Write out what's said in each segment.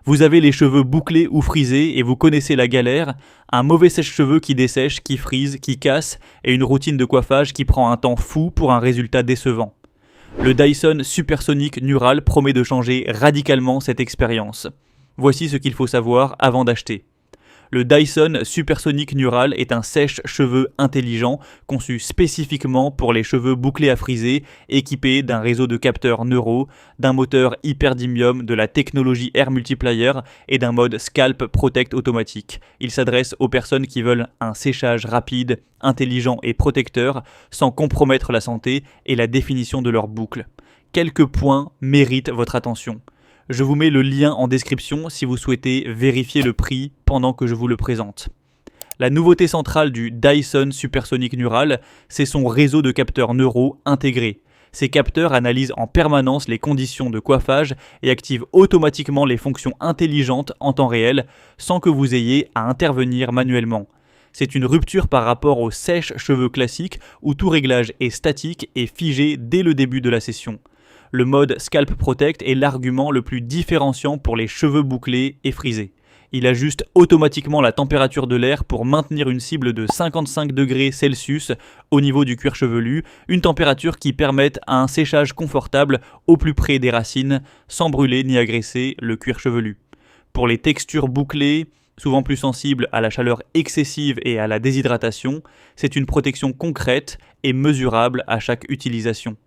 Vous avez les cheveux bouclés ou frisés et vous connaissez la galère, un mauvais sèche-cheveux qui dessèche, qui frise, qui casse et une routine de coiffage qui prend un temps fou pour un résultat décevant. Le Dyson Supersonic Neural promet de changer radicalement cette expérience. Voici ce qu'il faut savoir avant d'acheter. Le Dyson Supersonic Neural est un sèche-cheveux intelligent conçu spécifiquement pour les cheveux bouclés à friser, équipé d'un réseau de capteurs neuro, d'un moteur hyperdymium, de la technologie Air Multiplier et d'un mode Scalp Protect automatique. Il s'adresse aux personnes qui veulent un séchage rapide, intelligent et protecteur sans compromettre la santé et la définition de leurs boucles. Quelques points méritent votre attention. Je vous mets le lien en description si vous souhaitez vérifier le prix pendant que je vous le présente. La nouveauté centrale du Dyson Supersonic Neural, c'est son réseau de capteurs neuro intégrés. Ces capteurs analysent en permanence les conditions de coiffage et activent automatiquement les fonctions intelligentes en temps réel sans que vous ayez à intervenir manuellement. C'est une rupture par rapport au sèche-cheveux classique où tout réglage est statique et figé dès le début de la session. Le mode Scalp Protect est l'argument le plus différenciant pour les cheveux bouclés et frisés. Il ajuste automatiquement la température de l'air pour maintenir une cible de 55 degrés Celsius au niveau du cuir chevelu, une température qui permette un séchage confortable au plus près des racines, sans brûler ni agresser le cuir chevelu. Pour les textures bouclées, souvent plus sensibles à la chaleur excessive et à la déshydratation, c'est une protection concrète et mesurable à chaque utilisation.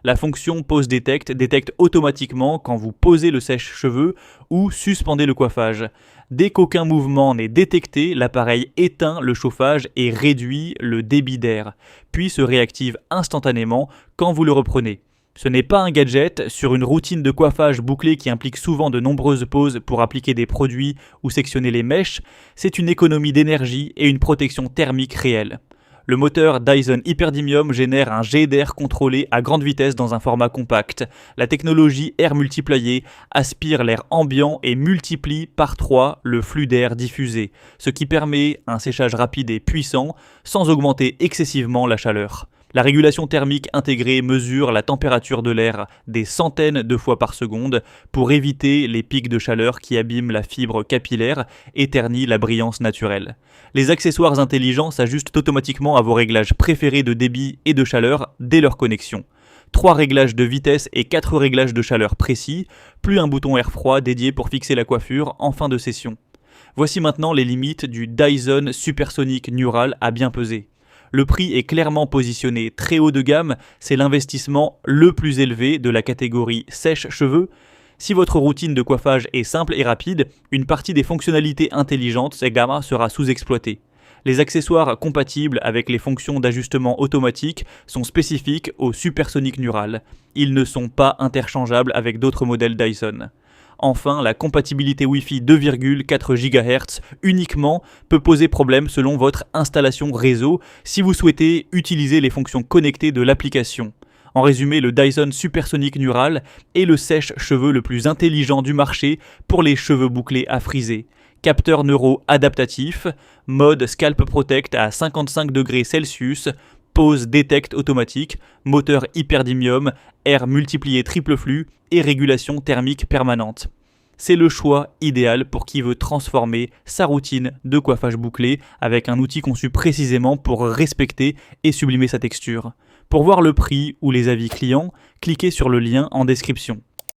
La fonction Pose Detect détecte automatiquement quand vous posez le sèche-cheveux ou suspendez le coiffage. Dès qu'aucun mouvement n'est détecté, l'appareil éteint le chauffage et réduit le débit d'air, puis se réactive instantanément quand vous le reprenez. Ce n'est pas un gadget sur une routine de coiffage bouclé qui implique souvent de nombreuses pauses pour appliquer des produits ou sectionner les mèches, c'est une économie d'énergie et une protection thermique réelle. Le moteur Dyson Hyperdymium génère un jet d'air contrôlé à grande vitesse dans un format compact. La technologie Air Multiplier aspire l'air ambiant et multiplie par 3 le flux d'air diffusé, ce qui permet un séchage rapide et puissant sans augmenter excessivement la chaleur. La régulation thermique intégrée mesure la température de l'air des centaines de fois par seconde pour éviter les pics de chaleur qui abîment la fibre capillaire et ternissent la brillance naturelle. Les accessoires intelligents s'ajustent automatiquement à vos réglages préférés de débit et de chaleur dès leur connexion. 3 réglages de vitesse et 4 réglages de chaleur précis, plus un bouton air froid dédié pour fixer la coiffure en fin de session. Voici maintenant les limites du Dyson Supersonic Neural à bien peser. Le prix est clairement positionné très haut de gamme, c'est l'investissement le plus élevé de la catégorie sèche-cheveux. Si votre routine de coiffage est simple et rapide, une partie des fonctionnalités intelligentes Gamma sera sous-exploitée. Les accessoires compatibles avec les fonctions d'ajustement automatique sont spécifiques au Supersonic Neural. Ils ne sont pas interchangeables avec d'autres modèles Dyson. Enfin, la compatibilité Wi-Fi 2,4 GHz uniquement peut poser problème selon votre installation réseau si vous souhaitez utiliser les fonctions connectées de l'application. En résumé, le Dyson Supersonic Neural est le sèche-cheveux le plus intelligent du marché pour les cheveux bouclés à friser. Capteur neuro adaptatif, mode Scalp Protect à 55 degrés Celsius, Pose Detect automatique, moteur Hyperdymium, air multiplié triple flux et régulation thermique permanente. C'est le choix idéal pour qui veut transformer sa routine de coiffage bouclé avec un outil conçu précisément pour respecter et sublimer sa texture. Pour voir le prix ou les avis clients, cliquez sur le lien en description.